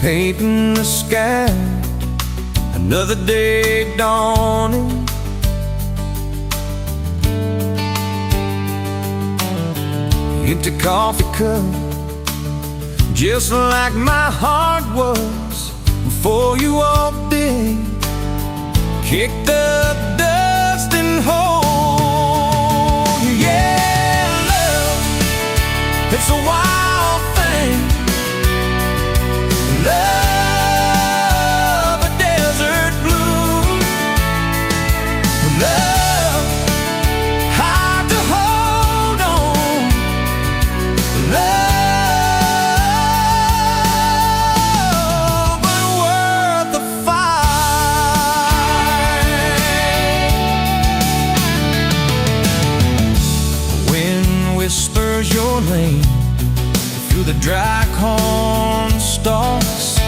painting the sky, another day dawning. Empty coffee cup, just like my heart was before you walked in. Kicked up dust and hold you. Yeah, love, it's a wild thing. Love, a desert bloom. Love, hard to hold on. Love, but worth the fight. Wind whispers your name through the dry corn stalks.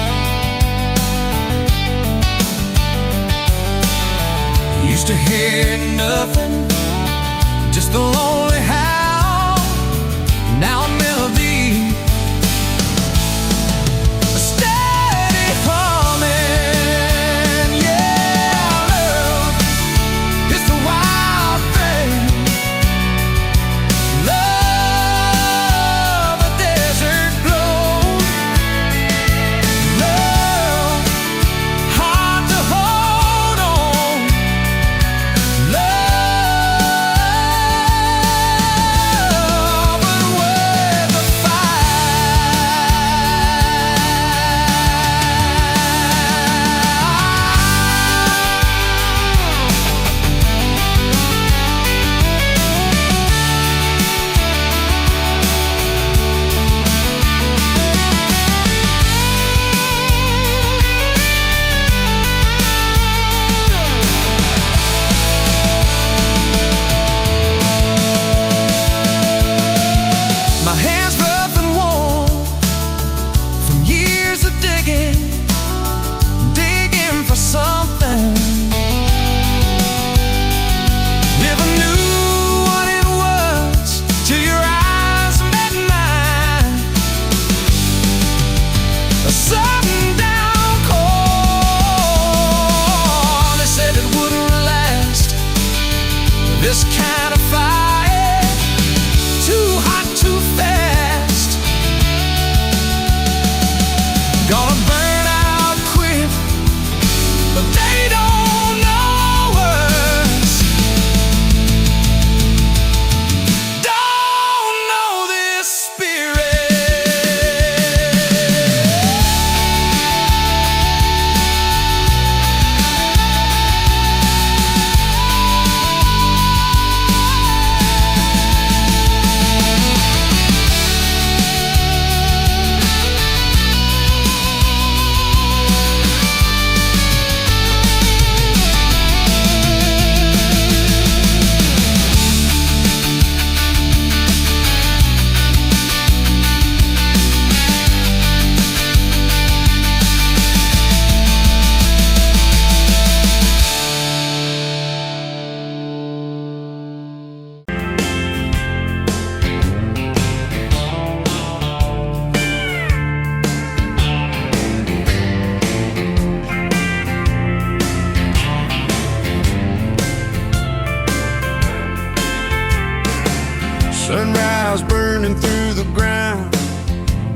Used to hear nothing, just a lonely howl. Now a melody, a steady humming. Yeah, love, it's the wild thing. Love, a desert glow. Love, hard to hold on. Love, but worth the My hands rough and warm from years of digging for something. Never knew what it was till your eyes met mine. A sudden downpour, they said it wouldn't last. This kind of fire, too hot, too fast. Gonna burn out quick, but they don't know us. Don't know this spirit. Sunrise burning through the ground.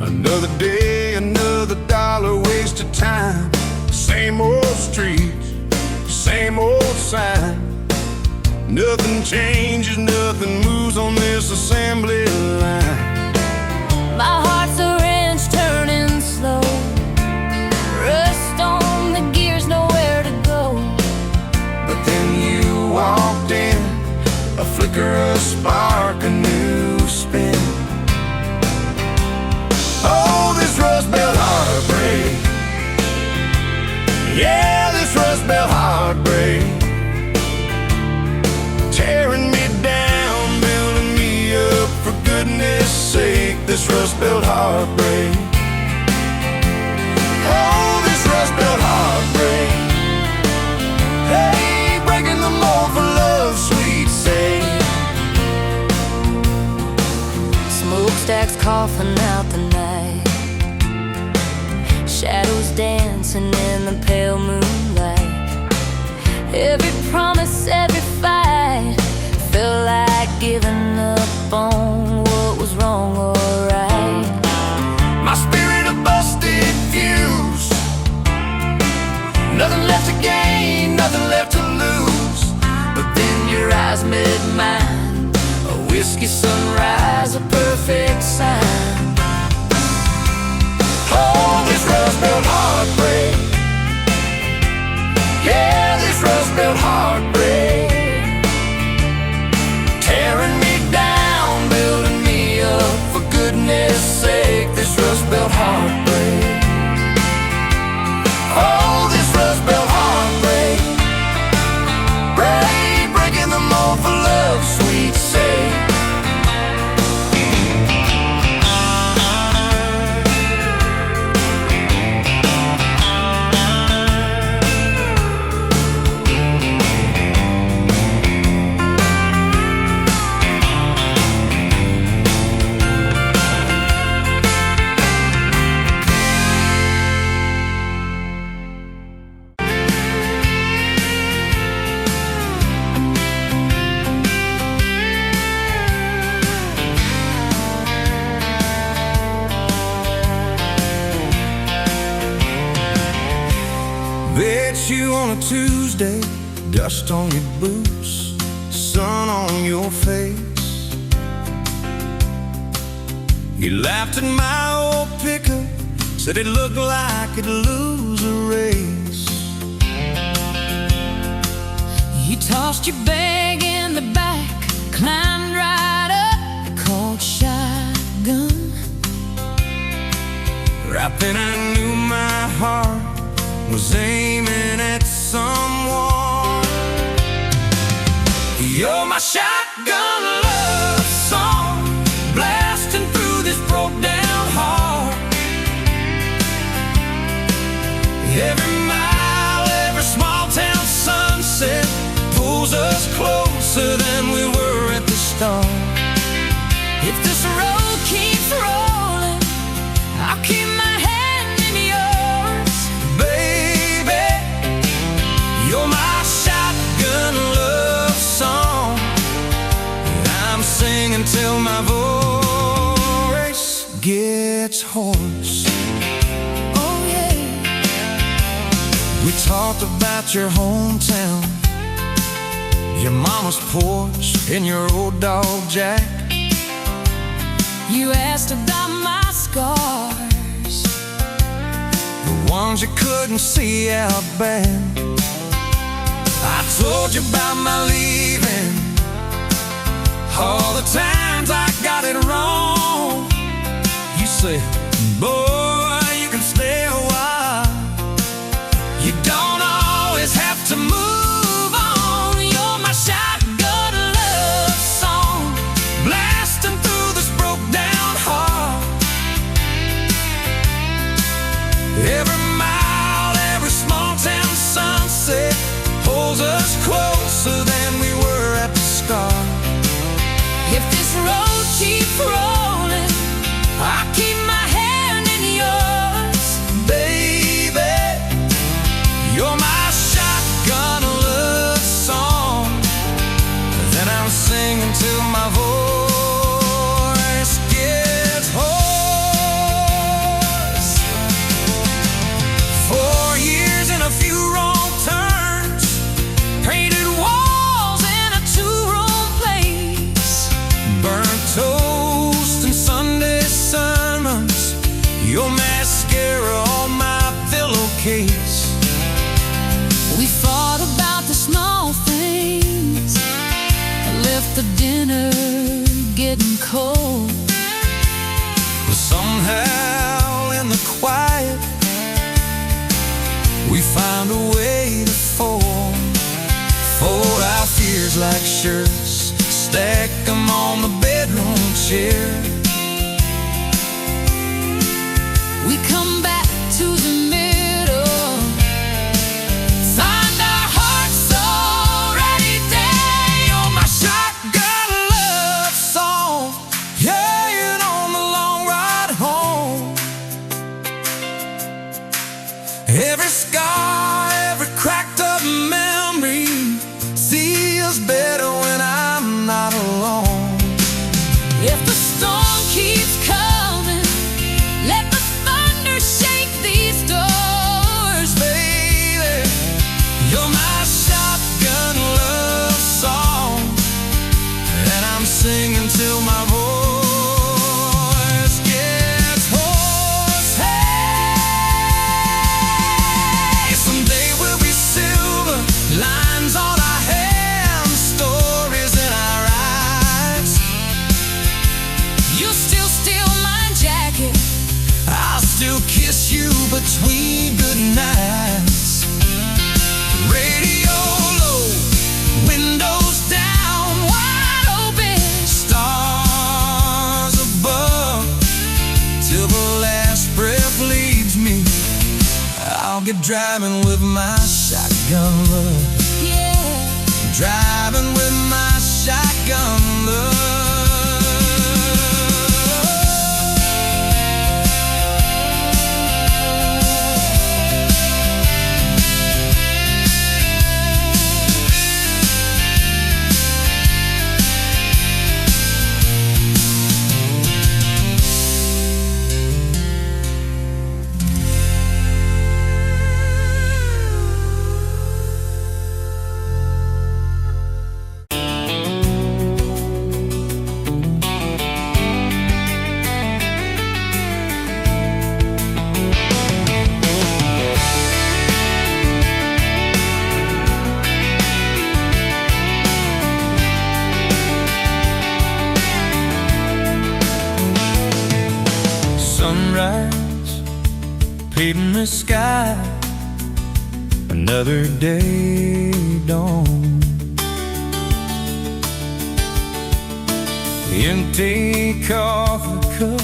Another day, another dollar wasted time. Same old streets, same old sign. Nothing changes, nothing moves on this assembly line. My heart's a wrench turning slow. Rust on the gears, nowhere to go. But then you walked in, a flicker, a spark, a new spin. Oh, this Rust Belt heartbreak. Yeah, this Rust Belt heartbreak. Tearing me down, building me up, for goodness sake, this Rust Belt heartbreak. Oh, this Rust Belt heartbreak. Hey, breaking the mold for love's sweet sake. Smokestacks coughing out the night. Shadows dancing in the pale moonlight. Every promise, every fight felt like giving up on what was wrong or right. My spirit a busted fuse, nothing left to gain, nothing left to lose. But then your eyes met mine, a whiskey sunrise, a perfect sign. Oh, this rust-belt heartbreak, yeah, this rust-belt heartbreak, tearing me down, building me up, for goodness sake, this rust-belt heartbreak. Oh, this rust-belt heartbreak, breaking the mold for love's sweet sake. Bet you on a Tuesday, dust on your boots, sun on your face. You laughed at my old pickup, said it looked like it'd lose a race. You tossed your bag in the back, climbed right up, called shotgun. Right then I knew my heart was aiming at someone. You're my shotgun love song, blasting through this broke down heart. Every mile, every small town sunset pulls us closer than we were at the start. If this road keeps rolling, I'll keep my hand in yours. Baby, you're my shotgun love song, and I'm singing till my voice gets hoarse. Oh yeah. We talked about your hometown, your mama's porch, and your old dog Jack. You asked about my scars, The ones you couldn't see out back. I told you about my leaving, all the times I got it wrong. You said, boy, you can stay a while, you don't always have to move on. You're my shotgun love song, blasting through this broke down heart. Every mile, every small town sunset pulls us closer than we were at the start. if this road keeps rolling, I'll keep my hand in yours. Baby, you're my shotgun love song that I'm singing till my voice gets hoarse. 4 years and a few wrong turns, painted walls in a two-room place, burnt toast and Sunday sermons, your mascara on my pillowcase. We fought about the small things, left the dinner getting cold. But somehow in the quiet, we found a way to fold our fears like shirts, stack them on the bedroom chair. We come back to the middle, find our hearts already dead. You're my shotgun love song, yeah, and on the long ride home, every get driving with my shotgun love. Yeah. Driving with my shotgun love. Sunrise, painting the sky, another day dawn. Empty coffee cup,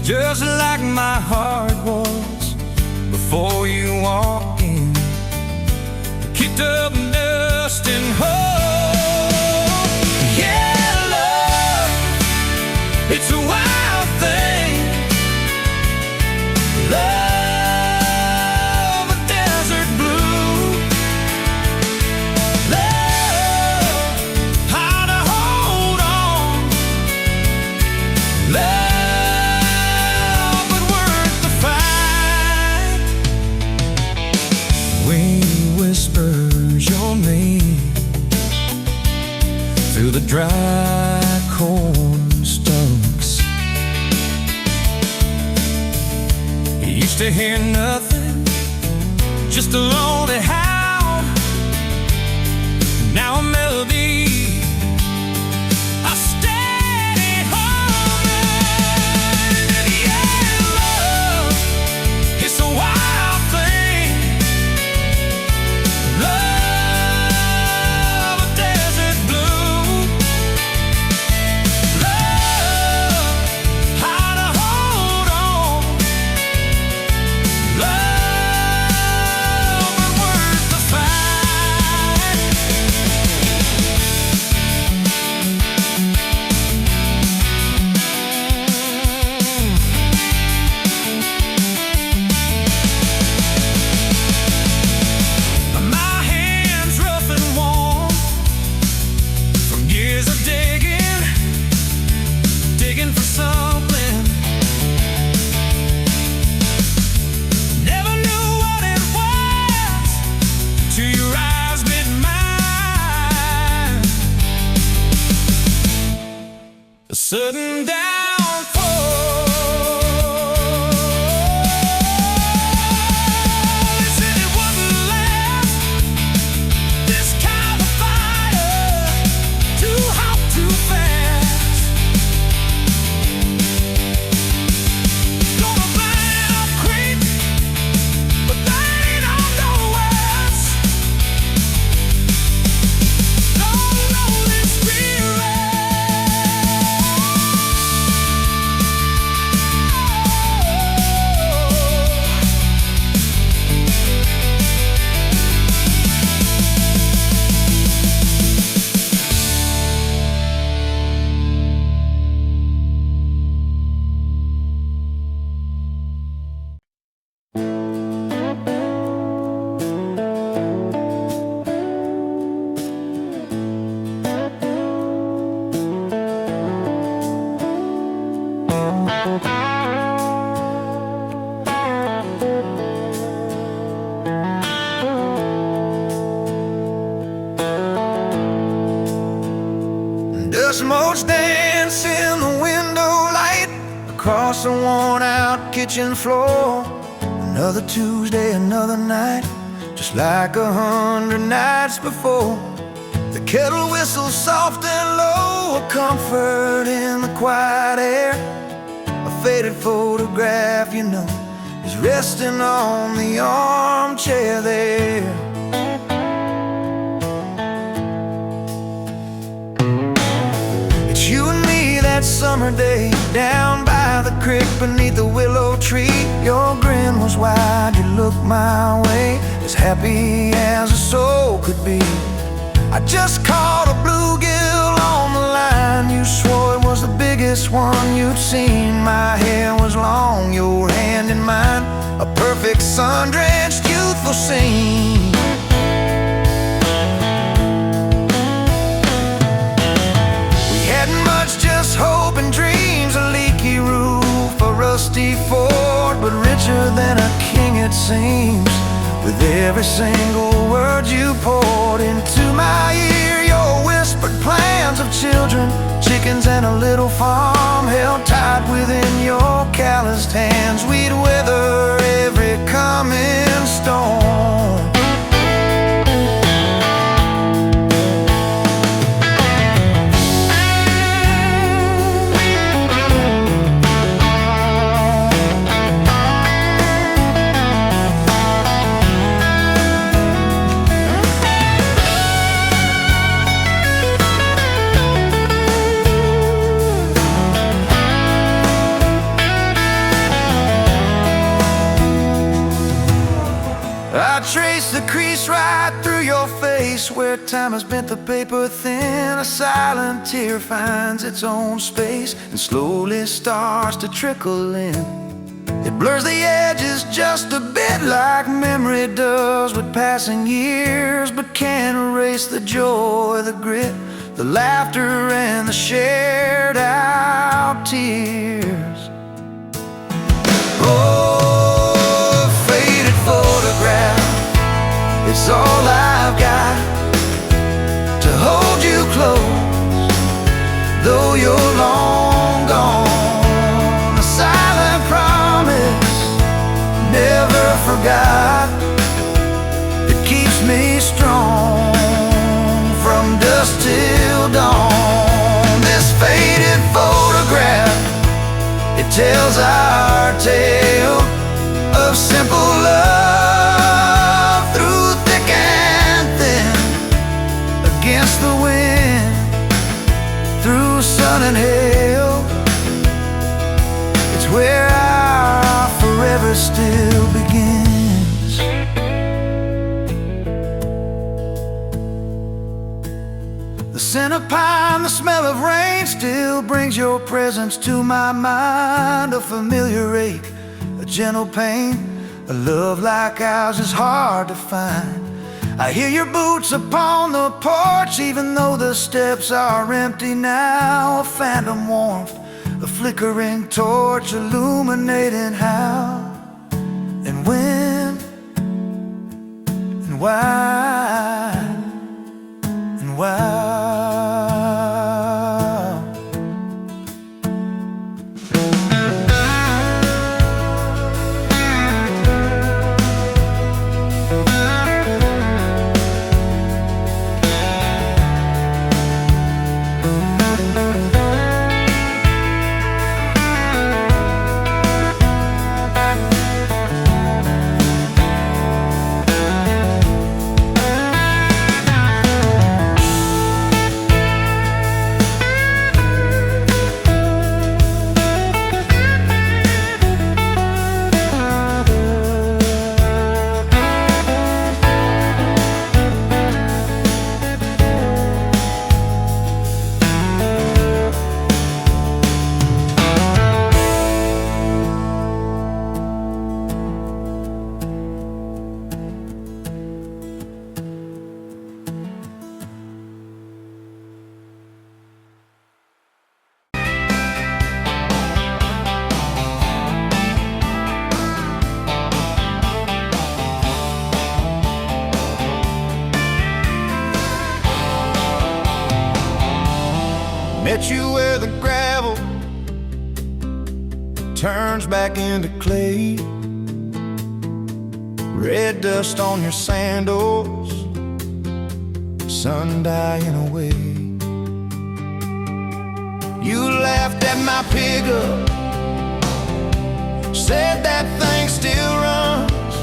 just like my heart was before you walked in. Kicked up dust and hope. Yeah, love, it's a wild thing. Love, a desert blue. Love, how to hold on. Love, but worth the fight. Wind whispers your name through the dry corn stumps. Used to hear nothing, just a lonely howl. Now a melody, a steady humming. And yeah, love, it's a wild thing. Love, a desert blue. Love, how to hold on. Love, but worth the fight. My hands rough and warm from years of digging for something. Never knew what it was till your eyes met mine. A sudden downfall. They said it wouldn't last. This kind of fire, too hot, too fast. Gonna burn it up quick, but they don't know us. Don't know this spirit. Dust motes dance in the window light across the worn-out kitchen floor. Another Tuesday, another night, just like 100 nights before. The kettle whistles soft and low, a comfort in the quiet air. A faded photograph, you know, is resting on the armchair there. It's you and me that summer day down by by the creek beneath the willow tree. Your grin was wide, you looked my way, as happy as a soul could be. I just caught a bluegill on the line. You swore it was the biggest one you'd seen. My hair was long, your hand in mine, a perfect sun-drenched youthful scene. We hadn't much, just hope and dreams, a leaky roof, a rusty fort, but richer than a king it seems. With every single word you poured into my ear, your whispered plans of children, chickens and a little farm held tight within your calloused hands. We'd weather every coming storm. I trace the crease right through your face, where time has bent the paper thin. A silent tear finds its own space and slowly starts to trickle in. It blurs the edges just a bit, like memory does with passing years, but can't erase the joy, the grit, the laughter and the shared out tears. Oh, faded photograph, it's all I've got to hold you close, though you're long gone. A silent promise, never forgot, it keeps me strong from dusk till dawn. This faded photograph, it tells our tale of simple love through thick and thin, against the wind, through sun and hail. It's where our forever still begins. The scent of pine, the smell of rain still brings your presence to my mind. A familiar ache, a gentle pain, a love like ours is hard to find. I hear your boots upon the porch, even though the steps are empty now. A phantom warmth, a flickering torch, illuminating how and when and why and why. Met you where the gravel turns back into clay, red dust on your sandals, sun dying away. You laughed at my pickup, said that thing still runs.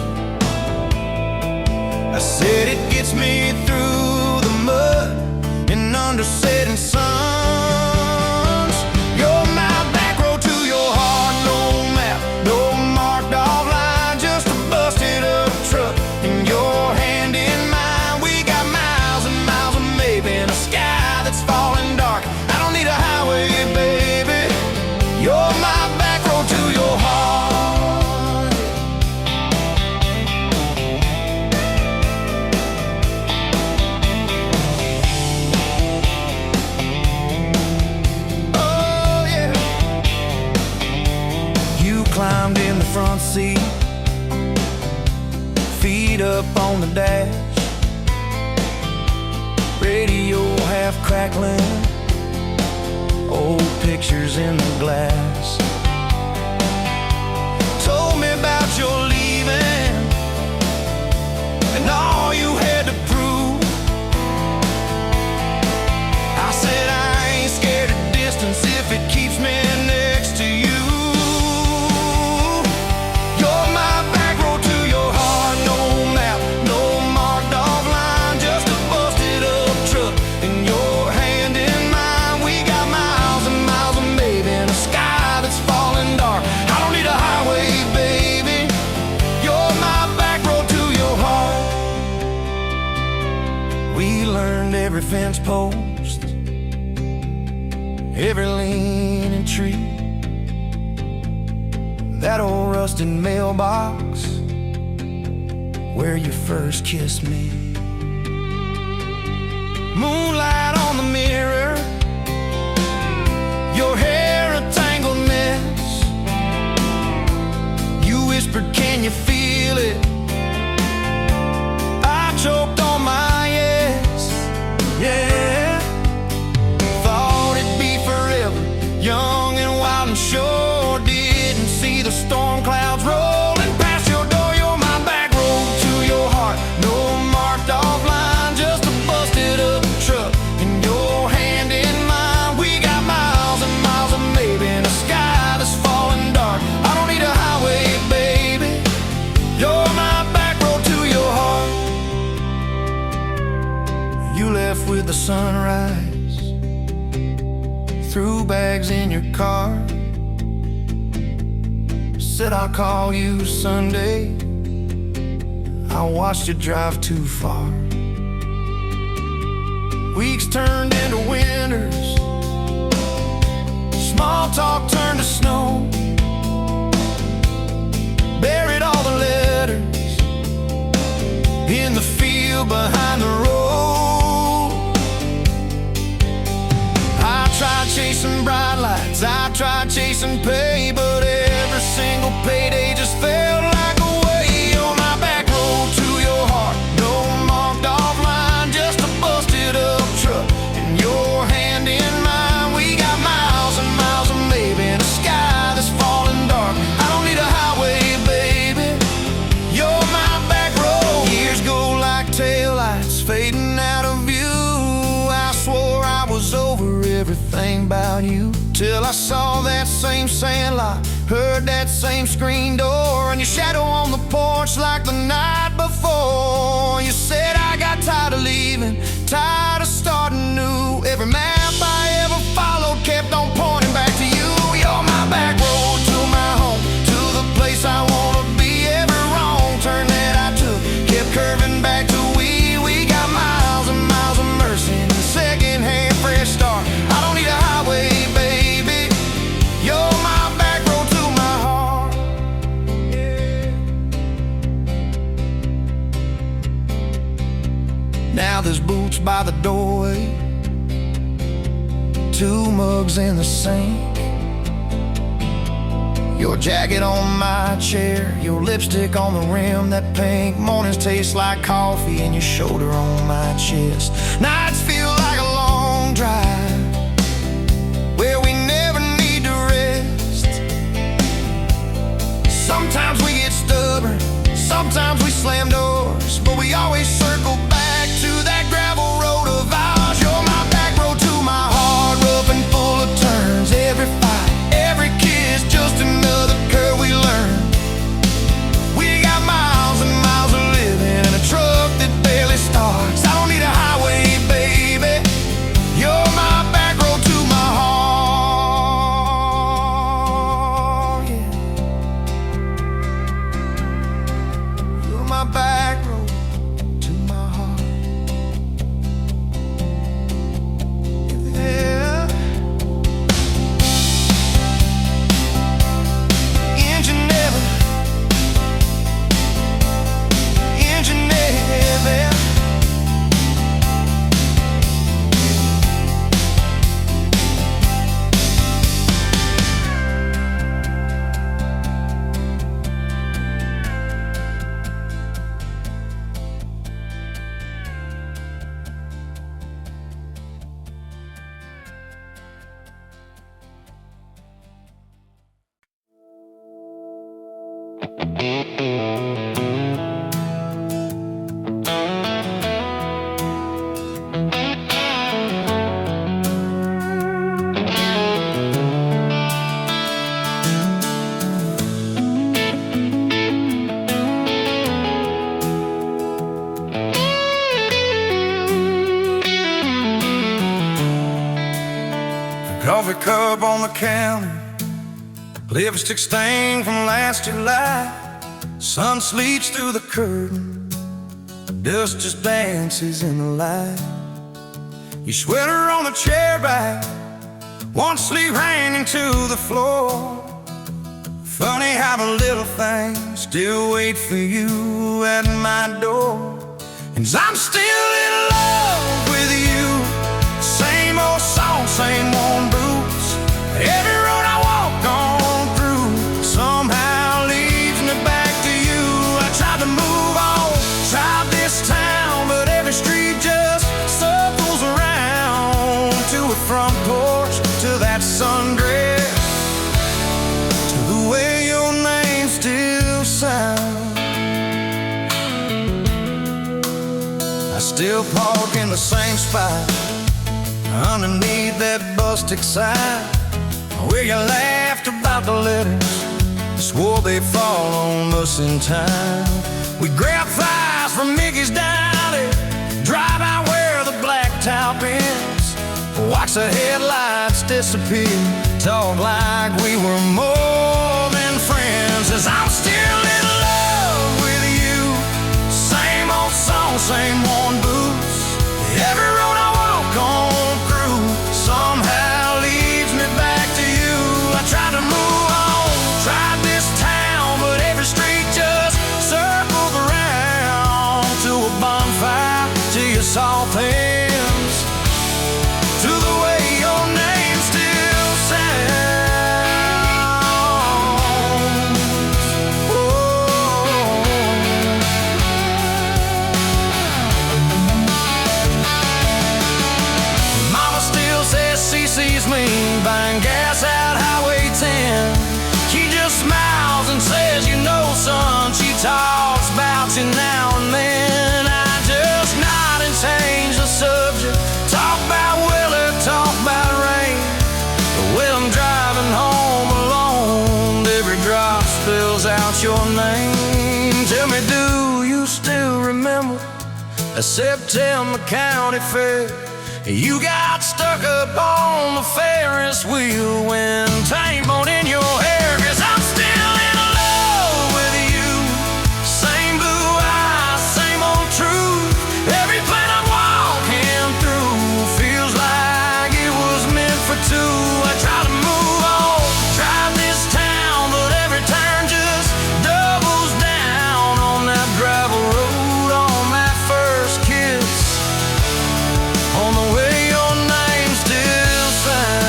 I said it gets me through the mud and under setting suns. You're my back road to your heart, front seat, feet up on the dash, radio half crackling, old pictures in the glass. Told me about your leaving and all you had to prove. I said I ain't scared of distance if it keeps me next to you. You're my back road to your heart, no map, no marked off line, just a busted up truck and your hand in mine. We got miles and miles of maybe in a sky that's falling dark. I don't need a highway, baby. You're my back road to your heart. We learned every fence post, every leaning tree, that old rusted mailbox where you first kissed me. Moonlight on the mirror, your hair a tangled mess. You whispered, can you feel it? I choked on my yes, yeah. Thought it'd be forever, young and wild and sure. Didn't see the storm clouds rolling past your door. You're my back road to your heart, no marked off line, just a busted up truck and your hand in mine. We got miles and miles of maybe in a sky that's falling dark. I don't need a highway, baby. You're my back road to your heart. You left with the sunrise, threw bags in your car, said I'll call you Sunday. I watched you drive too far. Weeks turned into winters, small talk turned to snow. Buried all the letters in the field behind the road. I tried chasing bright lights, I tried chasing pay, but every single payday just felt like a way. On my back road to your heart, no marked off line, just a busted up truck and your hand in mine. We got miles and miles of maybe in a sky that's falling dark. I don't need a highway, baby. You're my back road. Years go like taillights fading out of view. I swore I was over everything about you, till I saw that same sandlot, heard that same screen door, and your shadow on the porch like the night before. You said I got tired of leaving, tired of starting new. Every map I ever followed kept on pointing back to you. You're my back road to my home, to the place I wanna be. Every wrong turn that I took kept curving back to we. We got miles and miles of mercy and a second-hand fresh start. I don't need a highway, baby. You're my back road to my heart, yeah. Now there's boots by the doorway, two mugs in the sink, your jacket on my chair, your lipstick on the rim, that pink. Mornings taste like coffee and your shoulder on my chest. Nights feel like a long drive where we never need to rest. Sometimes we get stubborn, sometimes we slam doors, but we always circle back to that gravel road of ours. You're my back road to my heart, rough and full of turns. Every fight, every kiss, just another curve we learn. We got miles and miles of living in a truck that barely starts. I don't need a highway, baby. You're my back road to my heart, yeah. You're my back road to Coffee cup on the counter, lipstick stain from last July. Sun sleeps through the curtain, dust just dances in the light. Your sweater on the chair back, one sleeve hanging to the floor. Funny how the little things still wait for you at my door. And I'm still in love with you. Same old song, same worn boots. Every road I walk on through somehow leads me back to you. I tried to move on, tried this town, but every street just circles around. To a front porch, to that sundress, to the way your name still sounds. I still park in the same spot, underneath that busted sign, where you laughed about the letters, swore they'd fall on us in time. We grab thighs from Mickey's Dowdy, drive out where the blacktop ends, watch the headlights disappear, talk like we were more than friends. As I'm still in love with you. Same old song, same worn boots. Every road I walk on through somehow leads me back to you. I tried to move on, tried this town, but every street just circles around. To a bonfire, to your soft hands, to the way your name still sounds. Oh. Mama still says she sees me buying gas out Highway 10. She just smiles and says, you know, son, she talks about you now and then. I just nod and change the subject, talk about weather, talk about rain. But when I'm driving home alone, every drop spills out your name. Tell me, do you still remember a September county fair? You got stuck up on the Ferris wheel when time bone in your hair. 'Cause I'm still in love with you. Same blue eyes, same old truth. Every plan I'm walking through feels like it was meant for two. I try to move on, drive this town, but every turn just doubles down on that gravel road, on that first kiss, on the way your name still sounds.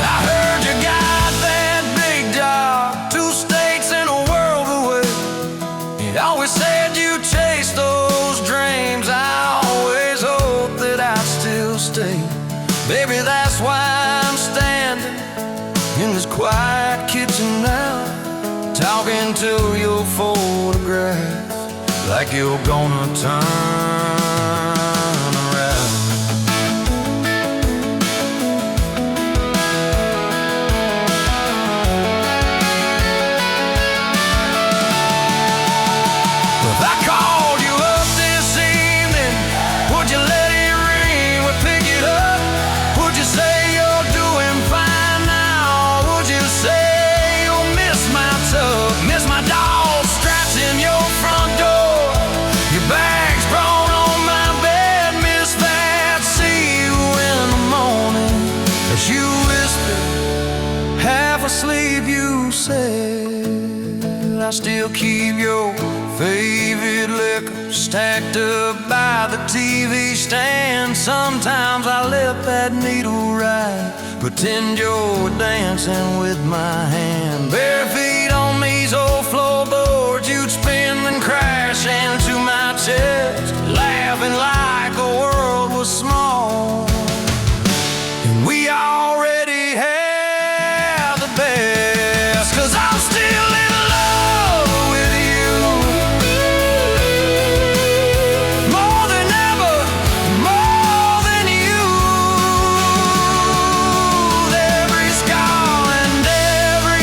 I heard you got that big job, 2 states and a world away. You always said you chased those dreams. I always hoped that I'd still stay. Baby, that's why I'm standing in this quiet kitchen now, talking to your photograph like you're gonna turn around. If I called you up this evening, would you let it ring? Would pick it up? Would you say you're doing fine now? Would you say you'll miss my tub, miss my dog straps in your front door, your bags brought on my bed, miss that? See you in the morning as you whisper, half asleep, you said. I still keep your favorite liquor stacked up by the TV stand. Sometimes I let that needle ride, pretend you're dancing with my hand. Bare feet on these old floorboards, you'd spin and crash into my chest, laughing like the world was small. And we already have the best. 'Cause I'm still in love with you. More than ever, more than you. Every scar and every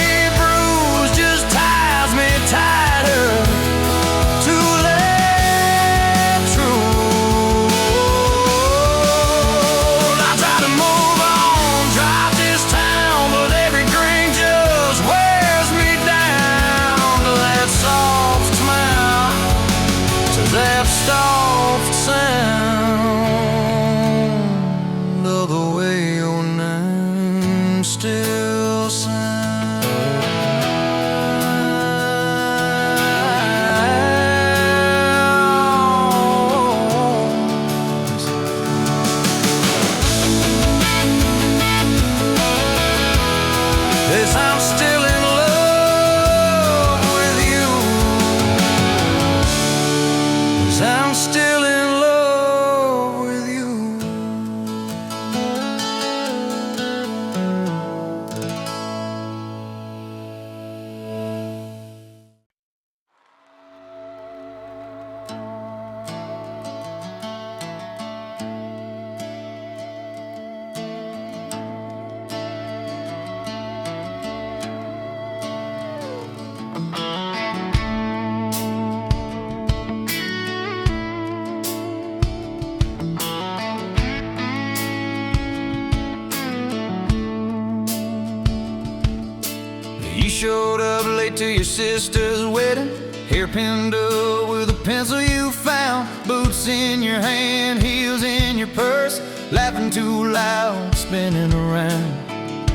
You showed up late to your sister's wedding, hair pinned up with a pencil you found, boots in your hand, heels in your purse, laughing too loud, spinning around.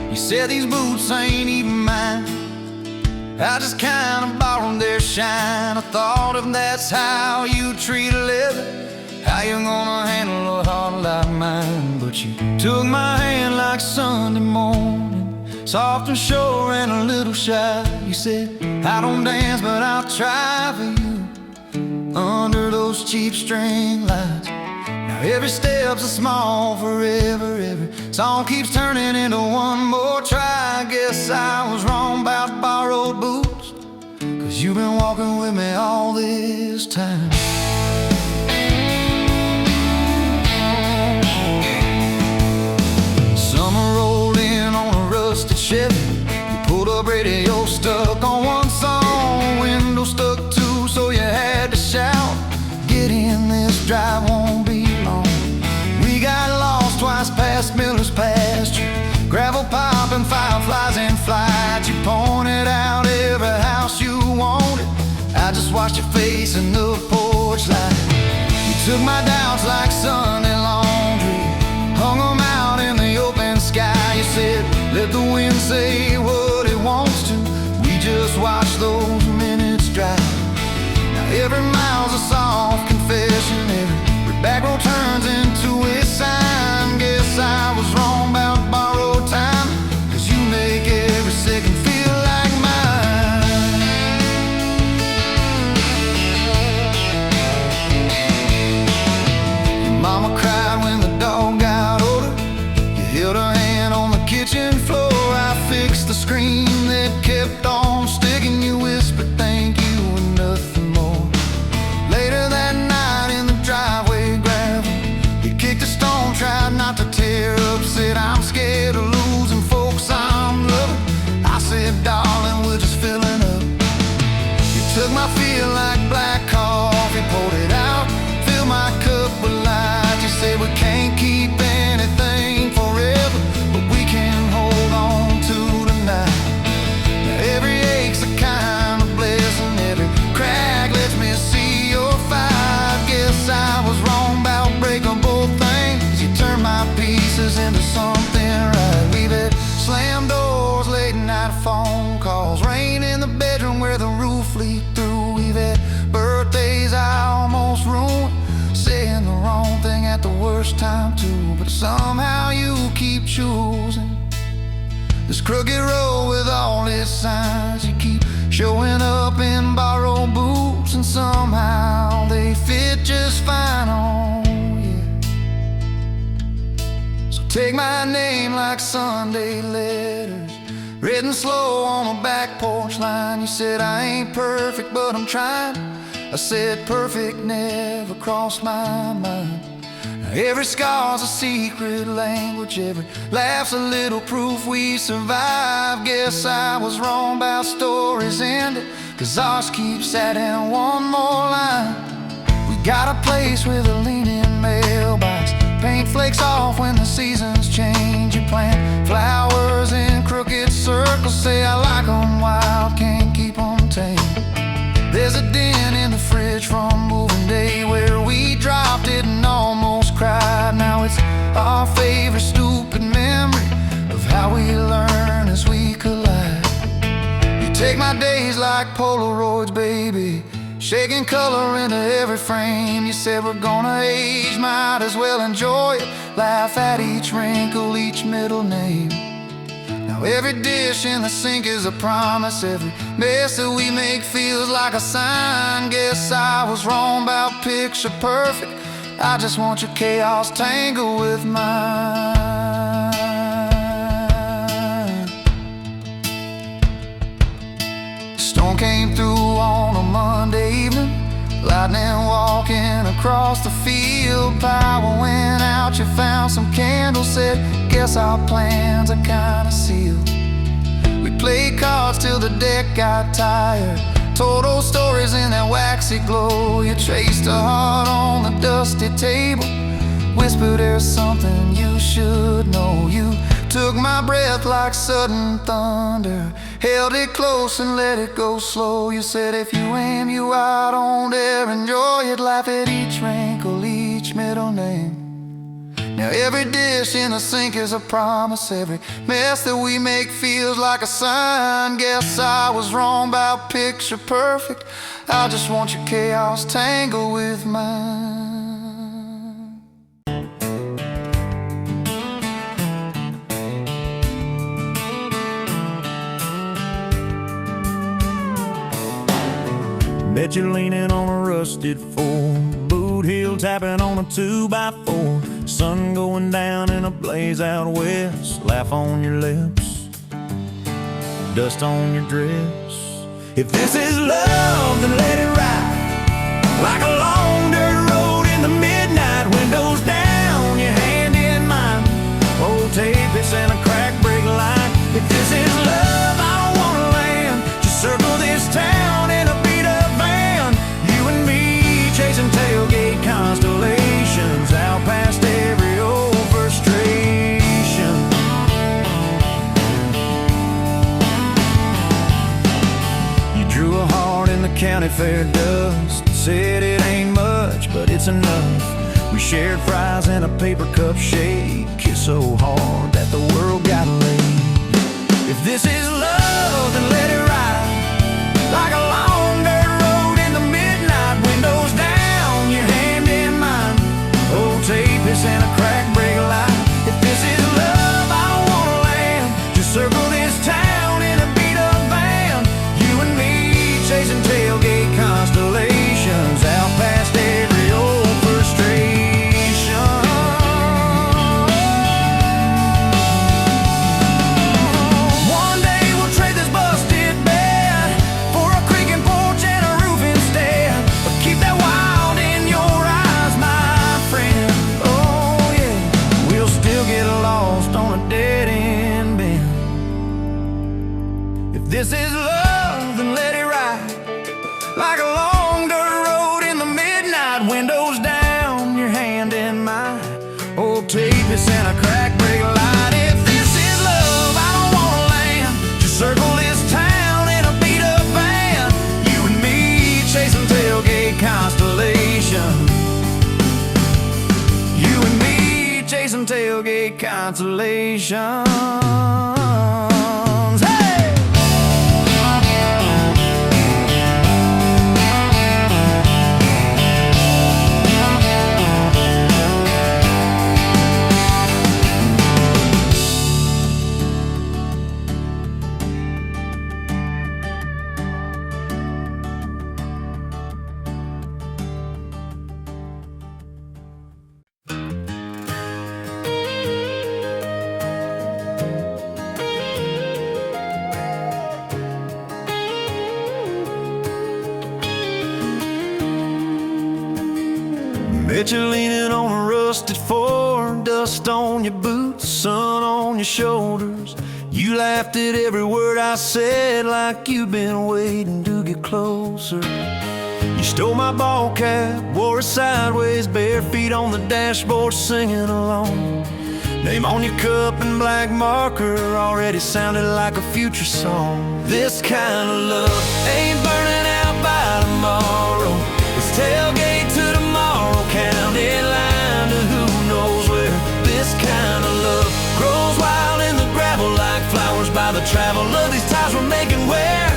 You said these boots ain't even mine, I just kinda borrowed their shine. I thought if that's how you treat a living, how you gonna handle a heart like mine? But you took my hand like Sunday morning, soft and sure and a little shy. You said, I don't dance but I'll try for you under those cheap string lights. Now every step's a small forever, every song keeps turning into one more try. I guess I was wrong about borrowed boots, 'cause you've been walking with me all this time. Summer rolled in on a rusted Chevy. You pulled up, radio stuck on one song, window stuck too, so you had to shout, get in, this drive won't be long. We got lost twice past Miller's pasture, gravel popping, fireflies in flight. You pointed out every house you wanted, I just watched your face in the porch light. You took my doubts like Sunday laundry, hung them out in the open sky. You said, let the wind say what it wants to, we just watch those minutes drive. Now every mile's a soft confession, every back road turns into a sign. Guess I was wrong about borrowed time, 'cause you make every second feel like mine. Your mama cried when the dog got older, you held her hand on the kitchen floor. I fixed the screen that kept on sticking, you whispered thank you and nothing more. Later that night in the driveway gravel, you kicked a stone, tried not to tear up, said I'm scared of losing folks I'm loving. I said darling, we're just filling up. You took my feel like black coffee, poured it out, filled my cup with light. You said we can't keep anything forever, but we can hold on to tonight. Now every ache's a kind of blessing, every crack lets me see your fight. Guess I was wrong about breaking both things, you turned my pieces into something right. We've had slam doors, late night phone calls, rain in the bedroom where the roof leaked through. We've had birthdays I almost ruined, saying the wrong thing at the worst time too. But somehow you keep choosing this crooked road with all its signs. You keep showing up in borrowed boots, and somehow they fit just fine on you. So take my name like Sunday letters, written slow on a back porch line. You said I ain't perfect but I'm trying, I said perfect never crossed my mind. Now every scar's a secret language, every laugh's a little proof we survived. Guess I was wrong about stories ended, 'cause ours keeps adding one more line. We got a place with a leaning mailbox, paint flakes off when the seasons change. You plant flowers in crooked circles, say I like 'em wild, can't keep 'em tame. There's a dent in the fridge from moving day where we dropped it and almost cried. Now it's our favorite stupid memory of how we learn as we collide. You take my days like Polaroids, baby, shaking color into every frame. You said we're gonna age, might as well enjoy it, laugh at each wrinkle, each middle name. Now every dish in the sink is a promise, every mess that we make feels like a sign. Guess I was wrong about picture perfect, I just want your chaos tangled with mine. Storm came through on a Monday evening, lightning walking across the field. Power went out, you found some candles, said guess our plans are kinda sealed. We played cards till the deck got tired, told old stories in that waxy glow. You traced a heart on the dusty table, whispered there's something you should know. You took my breath like sudden thunder, held it close and let it go slow. You said if you aim, you out on there, enjoy it, laugh at each wrinkle, each middle name. Now every dish in the sink is a promise, every mess that we make feels like a sign. Guess I was wrong about picture perfect, I just want your chaos tangled with mine. Bet you're leaning on a rusted Ford, boot heel tapping on a 2x4, sun going down in a blaze out west, laugh on your lips, dust on your dress. If this is love, then let it ride like a long dirt road in the midnight, windows down, your hand in mine, old tape, it's in a crack brake light. If this is love, I don't wanna land, just circle this town in a chasing tailgate constellations out past every old frustration. You drew a heart in the county fair dust, said it ain't much, but it's enough. We shared fries in a paper cup shake, kissed so hard that the world got laid. If this is love, then let it ride like a long dirt road in the midnight, windows down, tape is in a crack brake light. If this is love, I don't wanna land, just circle this town in a beat up van, you and me chasing tailgate constellations out past every old frustration. One day we'll trade this busted bed for a creaking porch and a roof instead, but keep that wild in your eyes, my friend. Get lost on a dead-end bend. If this is love, then let it ride like a long dirt road in the midnight, windows down, your hand in mine, old tape is in a crack brake light. If this is love, I don't wanna land, just circle this town in a beat-up van, you and me chasing tailgate constellations, you and me chasing tailgate constellations. Hey! Bet you're leaning on a rusted Ford, dust on your boots, sun on your shoulders. You laughed at every word I said like you've been waiting to get closer. You stole my ball cap, wore it sideways, bare feet on the dashboard singing along. Name on your cup in black marker already sounded like a future song. This kind of love ain't burning out by tomorrow. It's tailgate to tomorrow, county line to who knows where. This kind of love grows wild in the gravel like flowers by the travel of these ties we're making where.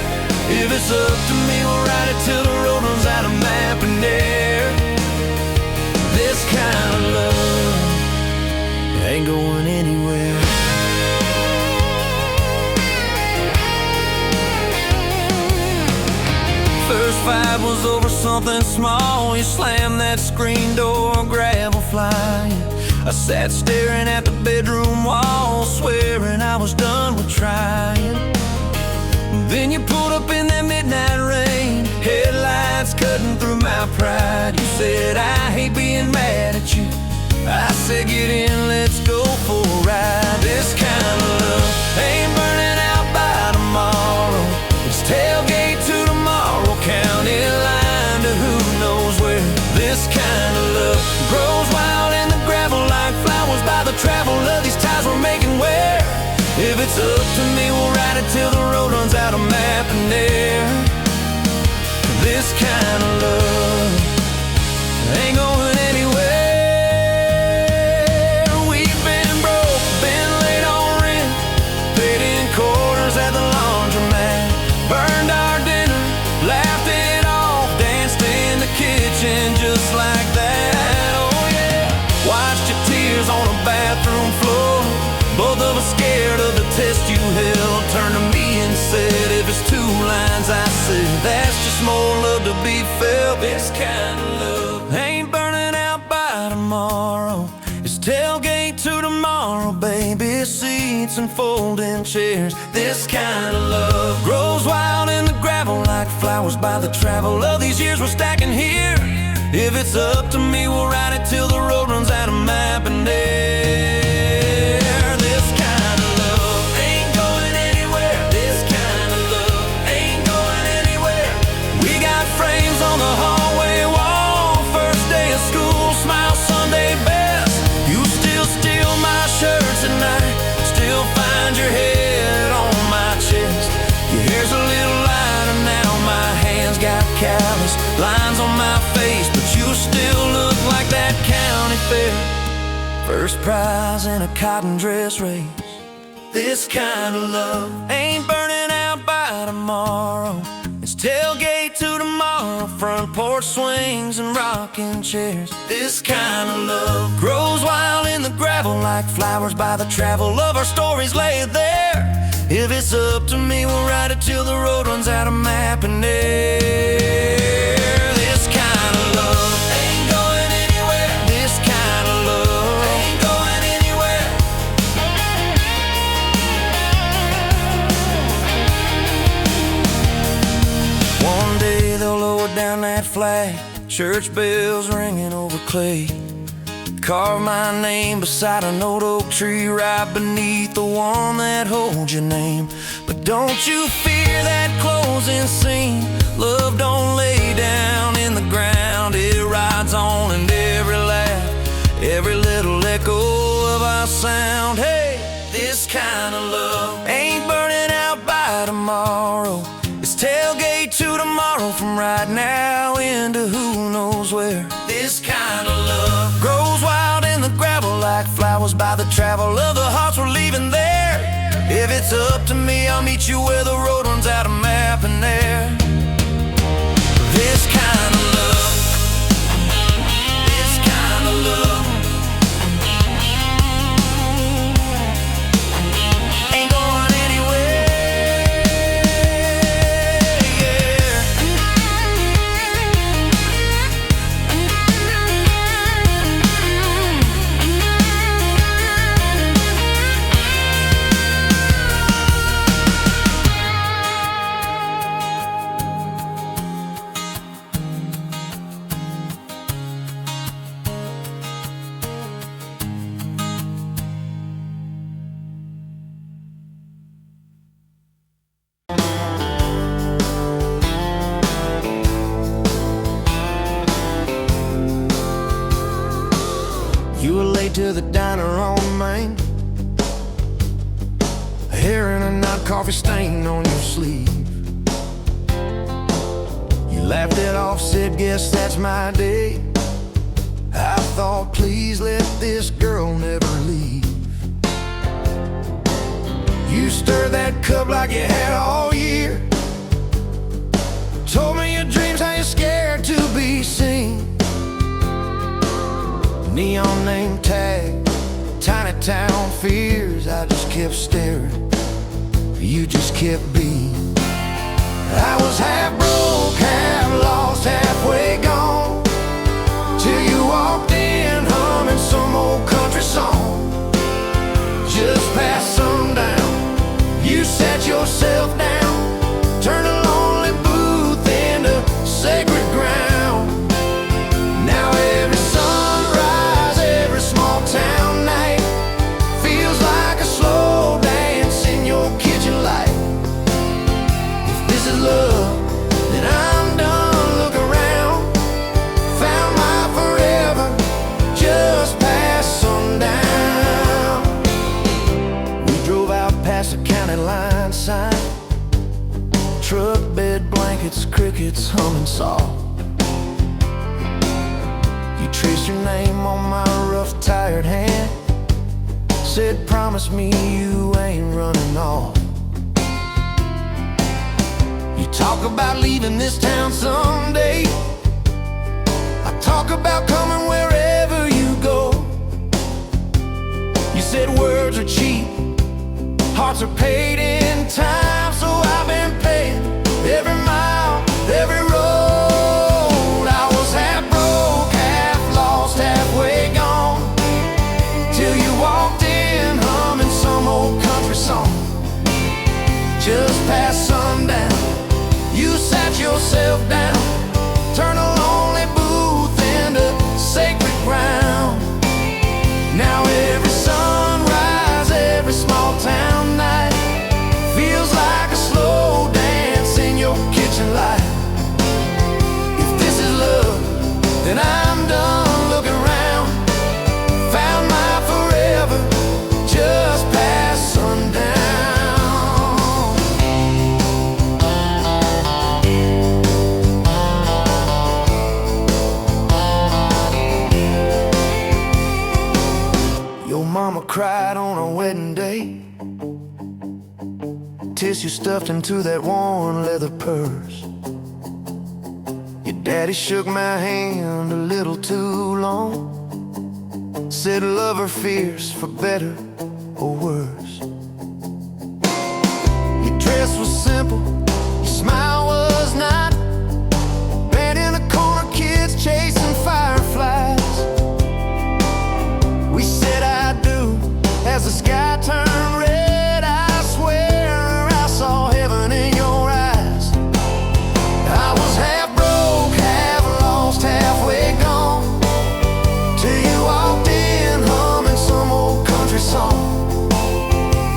If it's up to me, we'll ride it till the road runs out of map and air. This kind of love ain't going anywhere. First fight was over something small. You slammed that screen door, gravel flying. I sat staring at the bedroom wall, swearing I was done with trying. Then you pulled up in that midnight rain, headlights cutting through my pride. You said, I hate being mad at you. I said, get in, let's go for a ride. This kind of love ain't burning out by tomorrow. It's tailgate to tomorrow, county line to who knows where. This kind of love grows wild in the gravel like flowers by the travel of these ties we're making where. happened there. This kind of love ain't going anywhere. We've been broke, been late on rent, paid in quarters at the laundromat, burned our dinner, laughed it off, danced in the kitchen just like that. Oh yeah, watched your tears on a bathroom floor, both of us scared of the test you held. Turned to me and said, if it's two lines I said, that's just more love to be felt. This kind of love ain't burning out by tomorrow. It's tailgate to tomorrow, baby seats and folding chairs. This kind of love grows wild in the gravel like flowers by the travel of these years we're stacking here. If it's up to me, we'll ride it till the road runs out of map and air. This kind of love ain't going anywhere. This kind of love ain't going anywhere. We got frames on the hallway wall, first day of school, smile Sunday best. You still steal my shirts at night, still find your head on my chest. Your hair's a little lighter now, my hands got callous lines on my face, but you still look like that county fair first prize in a cotton dress race. This kind of love ain't burning out by tomorrow. It's tailgate to tomorrow, front porch swings and rocking chairs. This kind of love grows wild in the gravel like flowers by the travel of our stories laid there. If it's up to me, we'll ride it till the road runs out of map and air. This kind of love ain't going anywhere. This kind of love ain't going anywhere. One day they'll lower down that flag, church bells ringing over clay, carve my name beside an old oak tree right beneath the one that holds your name. But don't you fear that closing scene. Love don't lay down in the ground, it rides on in every laugh, every little echo of our sound. Hey, this kind of love ain't burning out by tomorrow. It's tailgate to tomorrow, from right now into who knows where. This kind of love grows wild in the gravel like flowers by the travel of the hearts we're leaving there. If it's up to me, I'll meet you where the road runs out of map and air. This kind of love, this kind of love ain't going anywhere, yeah. You were late to the diner on Main, a hair and a knot coffee stain on your sleeve. You laughed it off, said, guess that's my day. I thought, please let this girl never leave. You stirred that cup like you had all year, told me your dreams, how you're scared to be seen. Neon name tag, tiny town fears. I just kept staring, you just kept being. I was half broke, half lost, halfway gone, till you walked in humming some old country song. Just past sundown, you sat yourself down, turned a lonely booth into sacred ground. Now every sunrise, every small town night feels like a slow dance in your kitchen light. If this is love, then I'm done. Look around, found my forever just past sundown. We drove out past the county line sign, truck bed, blankets, crickets, humming soft. You traced your name on my rough, tired hand. Said, promise me you ain't running off. You talk about leaving this town someday. I talk about coming wherever you go. You said words are cheap, hearts are paid in time. So I've been paying every mile, every road. I was half broke, half lost, halfway gone, till you walked in humming some old country song. Just past sundown, you sat yourself down, turned a lonely booth into sacred ground. Now every sunrise, every small town night feels like a slow dance in your kitchen light. If this is love, then I'm done looking around. Found my forever just past sundown. Your mama cried on our wedding day, tissue stuffed into that worn leather purse. Your daddy shook my hand a little too long, said love her fierce for better or worse. Your dress was simple, your smile was not. Band in a corner, kids chasing fireflies. We said I do as the sky turned red. I swear I saw heaven in your eyes. I was half broke, half lost, halfway gone, till you walked in humming some old country song.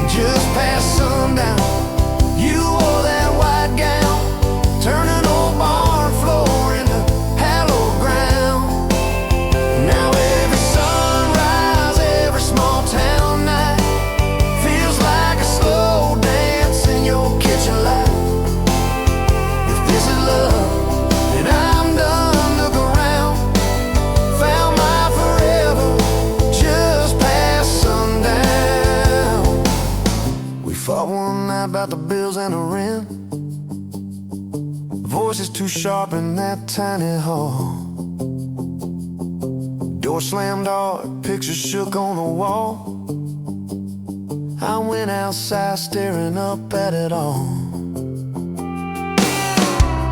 Just past sundown, you wore that white gown, turning old barn floor into hallowed ground. Now every sunrise, every small town night feels like a slow dance in your kitchen light. If this is love, then I'm done looking around. Found my forever just past sundown. We fought one night about the bills and the rent. Voices too sharp in that tiny hall. Door slammed hard, pictures shook on the wall. I went outside staring up at it all.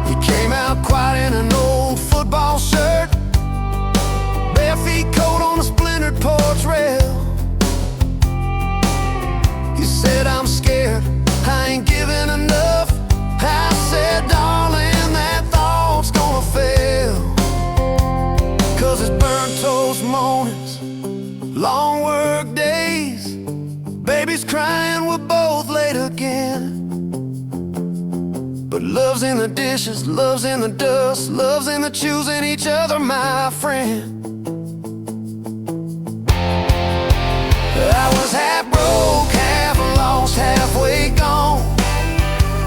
You came out quiet in an old football shirt, bare feet cold on a splintered porch rail. You said, I'm scared, I ain't giving enough. I said, darling, that thought's gonna fail. 'Cause it's burnt toast mornings, long work days, babies crying, we're both late again. But love's in the dishes, love's in the dust, love's in the choosing each other, my friend. I was half broke, half lost, halfway gone,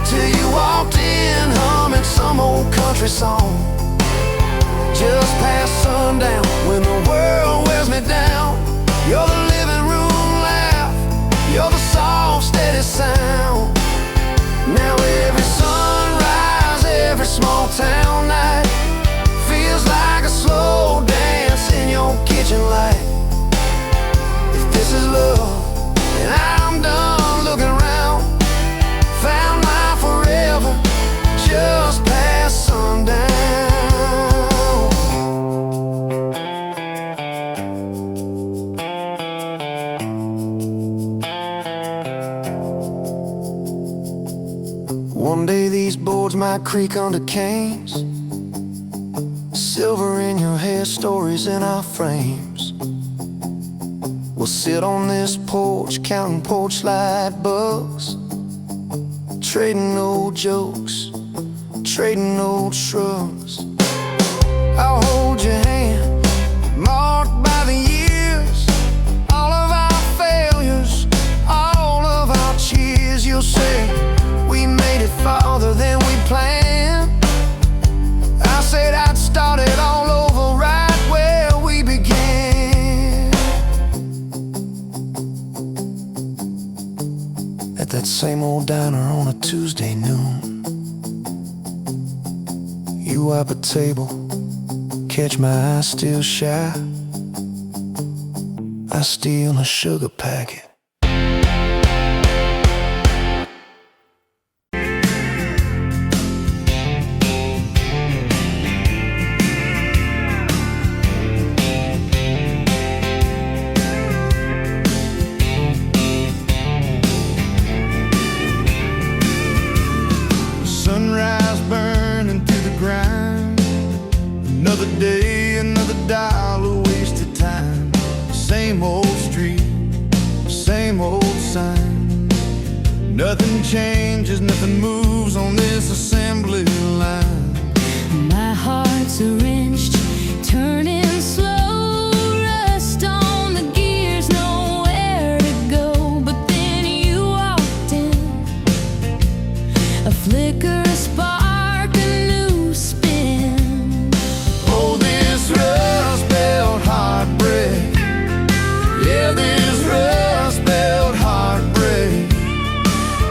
till you walked in humming some old country song. Just past sundown, when the world wears me down, you're the living room laugh, you're the soft, steady sound. Now every sunrise, every small town night feels like a slow dance in your kitchen light. If this is love, then I'm done looking around. Found my forever just past sundown. One day these boards might creak under canes, silver in your hair, stories in our frames. We'll sit on this porch, counting porch light bugs, trading old jokes, trading old shrugs. I'll hold your hand, marked by the years, all of our failures, all of our cheers. You'll say, we made it farther than we plan. I said I'd start it all over right where we began. At that same old diner on a Tuesday noon, you wipe a table, catch my eye still shy. I steal a sugar packet. Sunrise burning through the grind. Another day, another dollar wasted time. Same old street, same old sign. Nothing changes, nothing moves on this assembly line. My heart's a wrenched, turning slow, rust on the gears, nowhere to go. But then you walked in, a flicker, a spark, a new spin. Oh, this rust belt heartbreak. Yeah, this rust belt heartbreak.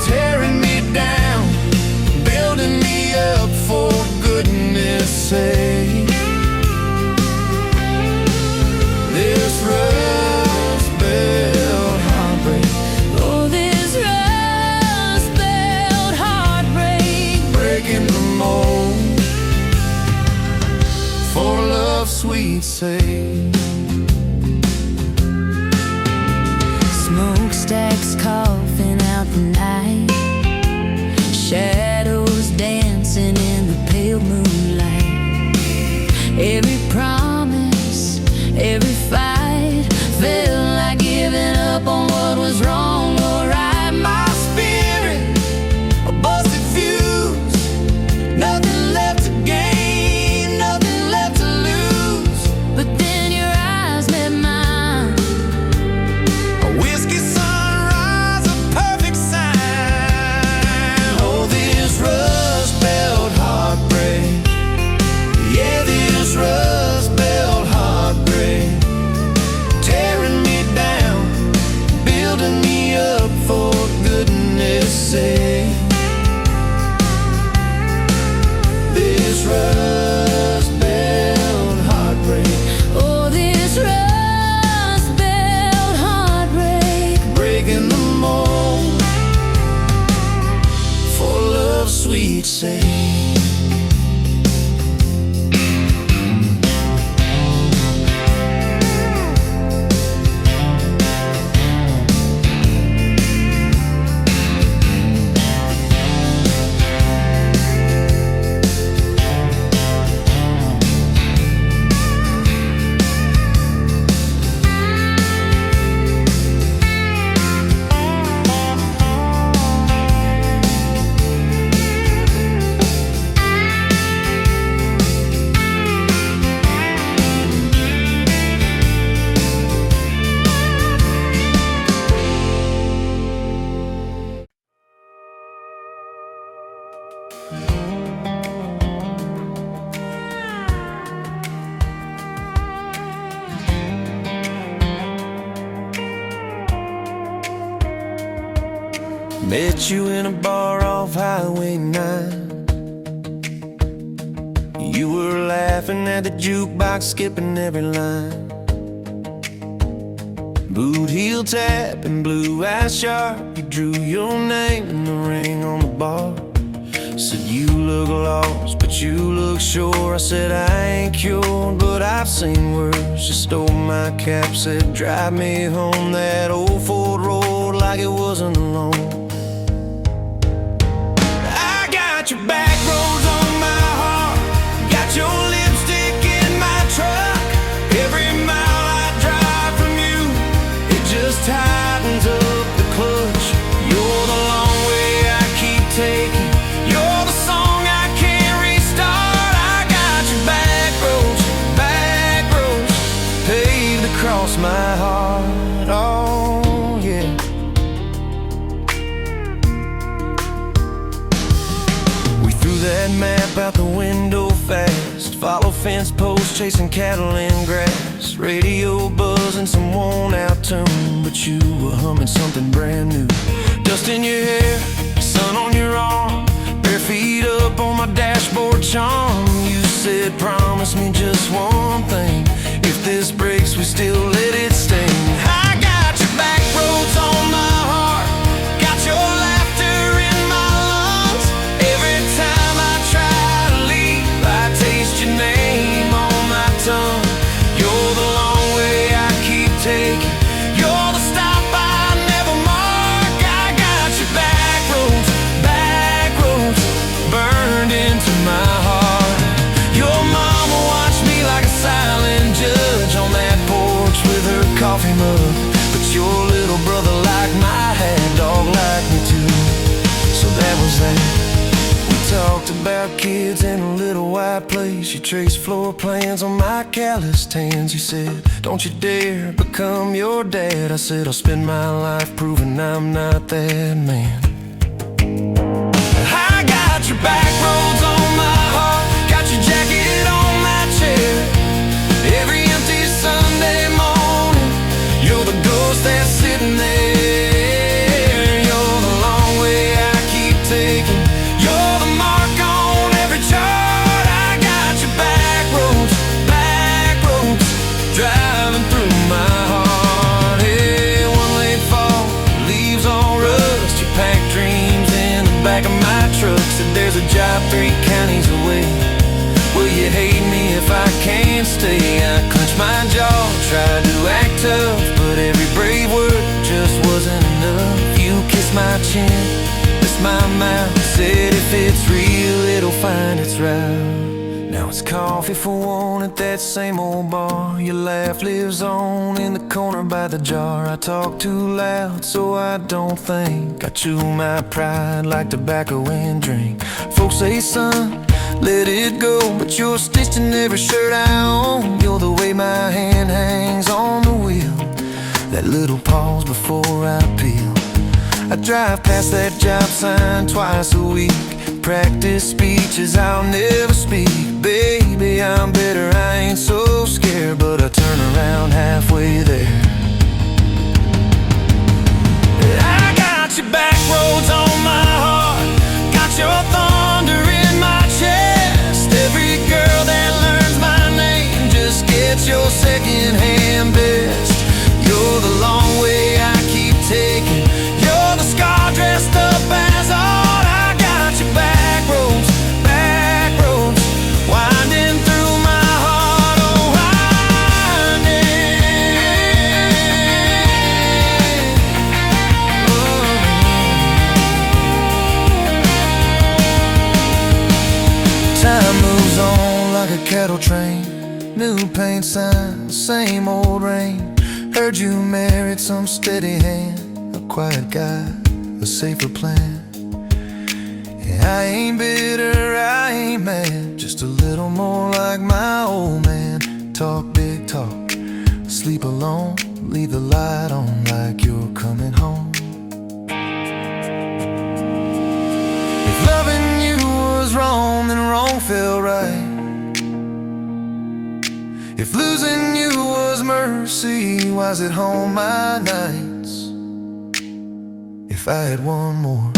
Tearing me down, building me up, for goodness sake. This rust belt heartbreak. Oh, this rust belt heartbreak. Breaking the mold, for love's sweet sake. Smokestacks coughing out the night, shadows dancing in the pale moonlight. Every promise, every fight felt like giving up on what was wrong or right. My spirit, a busted fuse, nothing left to gain, nothing left to lose. But then your eyes met mine. A whiskey sunrise, a perfect sign. Oh, this rust belt heartbreak. Yeah, this rust belt heartbreak. Tearing me down, building me up, for goodness sake. This rust belt heartbreak. Oh, this rust belt heartbreak. Breaking the mold, for love's sweet sake. Met you in a bar off Highway 9. You were laughing at the jukebox, skipping every line. Boot heel tap and blue eyes sharp. You drew your name in the ring on the bar. Said you look lost, but you look sure. I said I ain't cured, but I've seen worse. You stole my cap, said drive me home that old Ford road like it wasn't alone. I got your back roads on my heart, got your lipstick in my truck. Every mile I drive from you, it just tightens up the clutch. You're the long way I keep taking, you're the song I can't restart. I got your back roads paved across my heart. Oh yeah. We that map out the window fast. Follow fence posts, chasing cattle in grass. Radio buzzing some worn out tune, but you were humming something brand new. Dust in your hair, sun on your arm, bare feet up on my dashboard charm. You said, promise me just one thing, if this breaks we still let it sting. I got your back roads on my heart, got your laughter in my lungs. Every time I try to leave, I taste your name on my tongue. You're the long way I keep taking, you're the stop I never mark. I got your back roads burned into my heart. Your mama watched me like a silent judge on that porch with her coffee mug, but your little brother liked my hat, dog liked me too. So that was that. We talked about kids in a little white place. You traced floor plans on my calloused hands. You said, don't you dare become your dad. I said, I'll spend my life proving I'm not that man. I got your back roads on my heart, got your jacket on my chair. Every empty Sunday morning, you're the ghost that's sitting there. You're the long way I keep taking, you're the mark on every chart. I got your back roads driving through my heart. Hey, one late fall, leaves all rust. You pack dreams in the back of my truck. Said there's a job 3 counties away. Will you hate me if I can't stay? I clenched my jaw, tried to act tough, but every brave word just wasn't enough. You kissed my chin, kissed my mouth, said if it's real, it'll find its route. Now it's coffee for one at that same old bar. Your laugh lives on in the corner by the jar. I talk too loud, so I don't think. I chew my pride like tobacco and drink. Folks say, son, let it go, but you're stitched in every shirt I own. You're the way my hand hangs on the wheel, that little pause before I peel. I drive past that job sign twice a week, practice speeches I'll never speak. Baby, I'm better, I ain't so scared, but I turn around halfway there. I got your back roads on my heart, got your thunder in my chest. Every girl that learns my name just gets your second-hand best. You're the long way I keep taking, you're the scar dressed up as art. I got your back roads winding through my heart, oh winding. Time moves on like a cattle train, new paint sign, same old rain. Heard you married some steady hand, a quiet guy, a safer plan. I ain't bitter, I ain't mad, just a little more like my old man. Talk big talk, sleep alone, leave the light on like you're coming home. If loving you was wrong, then wrong felt right. If losing you was mercy, why's it home my nights? If I had one more